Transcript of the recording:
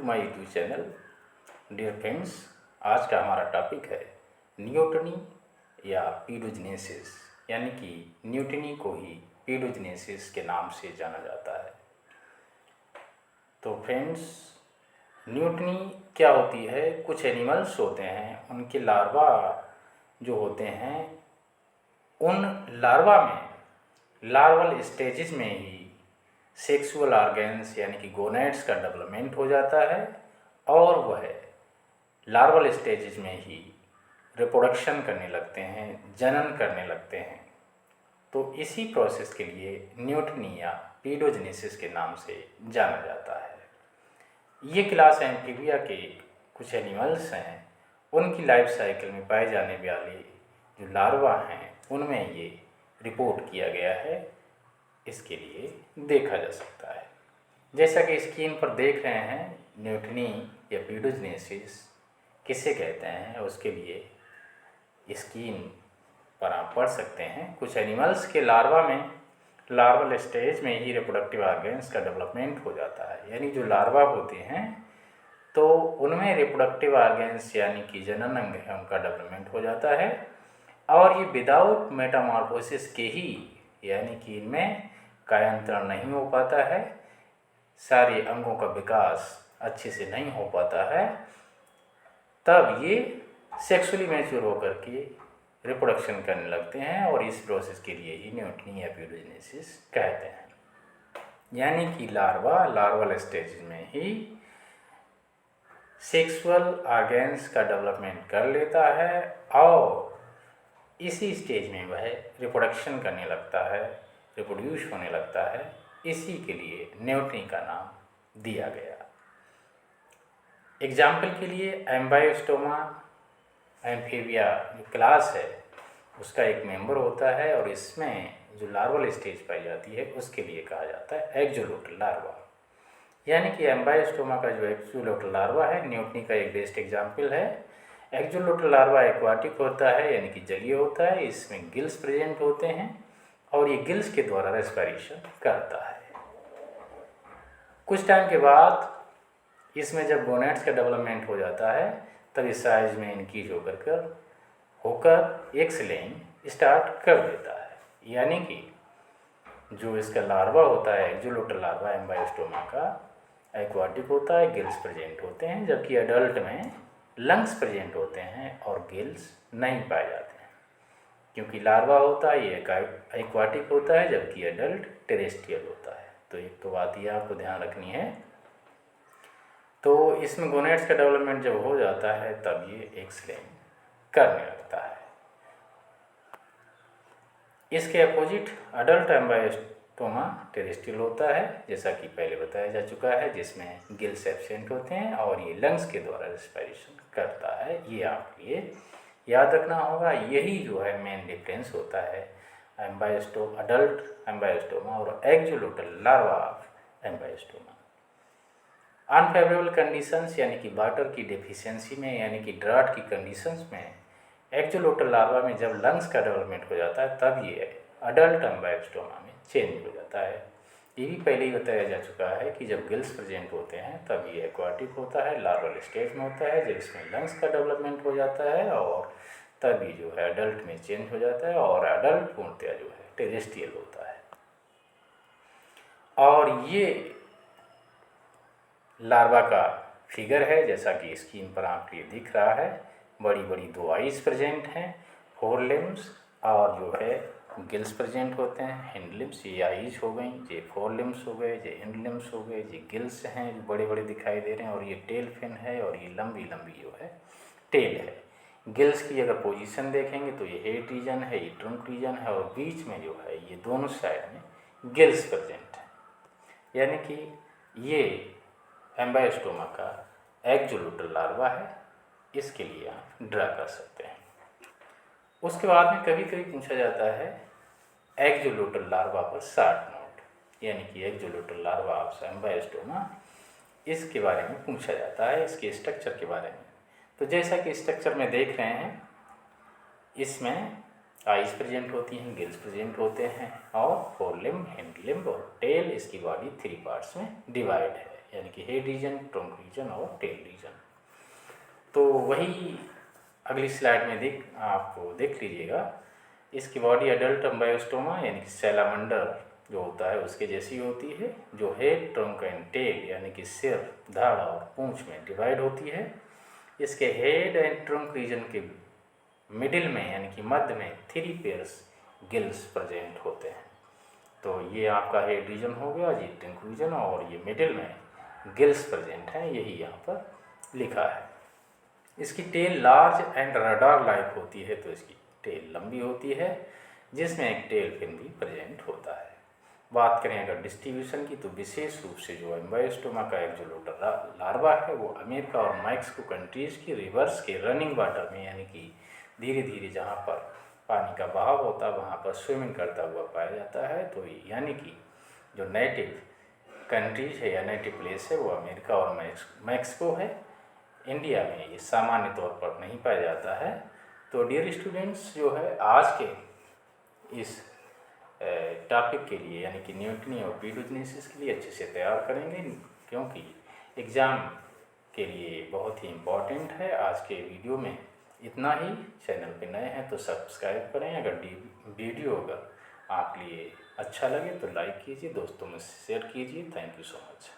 My YouTube channel. Dear friends, आज का हमारा टॉपिक है न्यूटनी या पीडोजेनेसिस, यानी कि न्यूटनी को ही पीडोजेनेसिस के नाम से जाना जाता है। तो फ्रेंड्स, न्यूटनी क्या होती है? कुछ एनिमल्स होते हैं, उनके लार्वा जो होते हैं, उन लार्वा में लार्वल स्टेजेस में ही सेक्सुअल ऑर्गन्स यानी कि गोनैड्स का डेवलपमेंट हो जाता है और वह लार्वल स्टेजेस में ही रिप्रोडक्शन करने लगते हैं, जनन करने लगते हैं। तो इसी प्रोसेस के लिए न्यूटनी या पीडोजेनेसिस के नाम से जाना जाता है। ये क्लास एम्फीबिया के कुछ एनिमल्स हैं, उनकी लाइफ साइकिल में पाए जाने वाले जो लार्वा हैं उनमें ये रिपोर्ट किया गया है। इसके लिए देखा जा सकता है, जैसा कि स्क्रीन पर देख रहे हैं, न्यूटनी या पीडोजेनेसिस किसे कहते हैं उसके लिए स्क्रीन पर आप पढ़ सकते हैं। कुछ एनिमल्स के लार्वा में लार्वल स्टेज में ही रिप्रोडक्टिव ऑर्गन्स का डेवलपमेंट हो जाता है, यानी जो लार्वा होते हैं तो उनमें रिप्रोडक्टिव ऑर्गन्स यानी कि जनन अंग है उनका डेवलपमेंट हो जाता है, और ये विदाउट मेटामॉर्फोसिस के ही, यानी कि इनमें कायांतरण नहीं हो पाता है, सारे अंगों का विकास अच्छे से नहीं हो पाता है, तब ये सेक्सुअली मैच्योर होकर के रिप्रोडक्शन करने लगते हैं और इस प्रोसेस के लिए ही न्यूटनी या पीडोजेनेसिस कहते हैं। यानी कि लार्वा लार्वल स्टेज में ही सेक्सुअल ऑर्गन्स का डेवलपमेंट कर लेता है और इसी स्टेज में वह रिप्रोडक्शन करने लगता है, रिप्रोड्यूस होने लगता है। इसी के लिए न्यूटनी का नाम दिया गया। एग्जाम्पल के लिए एम्बायोस्टोमा एम्फीबिया क्लास है, उसका एक मेंबर होता है और इसमें जो लार्वल स्टेज पाई जाती है उसके लिए कहा जाता है एक्सोलोटल लार्वा। यानी कि एम्बायोस्टोमा का जो एक्सोलोटल लार्वा है न्यूटनी का एक बेस्ट एग्जाम्पल है। एक्सोलोटल लार्वा एक्वाटिक होता है, यानी कि जलीय होता है, इसमें गिल्स प्रेजेंट होते हैं और ये गिल्स के द्वारा रेस्पिरेशन करता है। कुछ टाइम के बाद इसमें जब गोनैड्स का डेवलपमेंट हो जाता है तब इस साइज में इंक्रीज होकर एग्स लेइंग स्टार्ट कर देता है। यानी कि जो इसका लार्वा होता है एक्सोलोटल लार्वा एम्बायोस्टोमा का एक्वाटिक होता है, गिल्स प्रेजेंट होते हैं, जबकि अडल्ट में लंग्स प्रेजेंट होते हैं और गिल्स नहीं पाए जाते हैं, क्योंकि लार्वा होता है ये एक्वाटिक होता है जबकि अडल्ट टेरेस्ट्रियल होता है। तो एक तो बात ये आपको ध्यान रखनी है। तो इसमें गोनैड्स का डेवलपमेंट जब हो जाता है तब ये एग्स लेइंग करने लगता है। इसके अपोजिट अडल्ट एम्बायोस्टोमा टेरेस्ट्रियल होता है, जैसा कि पहले बताया जा चुका है, जिसमें गिल्स एब्सेंट होते हैं और ये लंग्स के द्वारा रेस्पिरेशन करता है। ये आपके लिए याद रखना होगा। यही जो है मेन डिफरेंस होता है अडल्ट एम्बायोस्टोमा और axolotl larva of ambystoma. Unfavourable conditions यानी कि वाटर की डेफिशिएंसी में, यानी कि ड्राउट की कंडीशंस में एक्सोलोटल लार्वा में जब लंग्स का डेवलपमेंट हो जाता है तब ये अडल्ट एम्बायोस्टोमा में चेंज हो जाता है। ये भी पहले ही बताया जा चुका है कि जब गिल्स प्रेजेंट होते हैं तब ये एक्वाटिक होता है, लार्वल स्टेज में होता है, जब इसमें लंग्स का डेवलपमेंट हो जाता है और तभी जो है अडल्ट में चेंज हो जाता है और अडल्ट पूर्णतया जो है टेरेस्ट्रियल होता है। और ये लार्वा का फिगर है, जैसा कि स्क्रीन पर आपके लिए दिख रहा है। बड़ी बड़ी दो आइज प्रेजेंट हैं, 4 लिम्स, और जो है गिल्स प्रेजेंट होते हैं, हिंड लिम्स। ये आइज हो गई, ये 4 लिम्स हो गए, ये हिंड लिम्स हो गए, ये गिल्स हैं जो बड़े बड़े दिखाई दे रहे हैं, और ये टेल फिन है और ये लंबी लंबी जो है टेल है। गिल्स की अगर पोजीशन देखेंगे तो ये हेड रीजन है, ये ट्रंक रीजन है, और बीच में जो है ये दोनों साइड में गिल्स प्रेजेंट है। यानी कि ये एम्बायोस्टोमा का एक्सोलोटल लार्वा है। इसके लिए आप ड्रा कर सकते हैं। उसके बाद में कभी कभी पूछा जाता है एक्सोलोटल लार्वा पर शॉर्ट नोट, यानी कि एक्सोलोटल लार्वा ऑफ एम्बायोस्टोमा, इसके बारे में पूछा जाता है, इसके स्ट्रक्चर के बारे में। तो जैसा कि स्ट्रक्चर में देख रहे हैं, इसमें आइज प्रेजेंट होती हैं, गिल्स प्रेजेंट होते हैं और 4 लिम्ब, हिंड लिम्ब और टेल, इसकी बॉडी 3 पार्ट्स में डिवाइड है। यानी कि हेड रीजन, ट्रंक रीजन और टेल रीजन। तो वही अगली स्लाइड में आपको देख लीजिएगा। इसकी बॉडी एडल्ट एम्बायोस्टोमा यानी कि सैलामंडर जो होता है उसके जैसी होती है, जो हेड, ट्रंक एंड टेल यानी कि सिर, धड़ और पूंछ में डिवाइड होती है। इसके हेड एंड ट्रंक रीजन के मिडिल में यानी कि मध्य में 3 पेयर्स गिल्स प्रेजेंट होते हैं। तो ये आपका हेड रीजन हो गया, ये ट्रंक रीजन, और ये मिडिल में गिल्स प्रेजेंट हैं, यही यहाँ पर लिखा है। इसकी tail large and radar like होती है, तो इसकी टेल लंबी होती है जिसमें एक टेल फिन भी प्रेजेंट होता है। बात करें अगर डिस्ट्रीब्यूशन की, तो विशेष रूप से जो एम्बायोस्टोमा का एक्सोलोटर लार्वा है वो अमेरिका और मैक्सिको कंट्रीज़ की रिवर्स के रनिंग वाटर में यानी कि धीरे धीरे जहाँ पर पानी का बहाव होता है वहाँ पर स्विमिंग करता हुआ पाया जाता है। तो यानी कि जो नेटिव कंट्रीज है या नेटिव प्लेस है वो अमेरिका और मैक्सिको है। इंडिया में ये सामान्य तौर पर नहीं पाया जाता है। तो डियर स्टूडेंट्स, जो है आज के इस टॉपिक के लिए यानी कि न्यूटनी और पीडोजेनेसिस के लिए अच्छे से तैयार करेंगे, क्योंकि एग्ज़ाम के लिए बहुत ही इम्पॉर्टेंट है। आज के वीडियो में इतना ही। चैनल पे नए हैं तो सब्सक्राइब करें। अगर वीडियो अगर आप लिए अच्छा लगे तो लाइक कीजिए, दोस्तों में शेयर कीजिए। Thank you so much.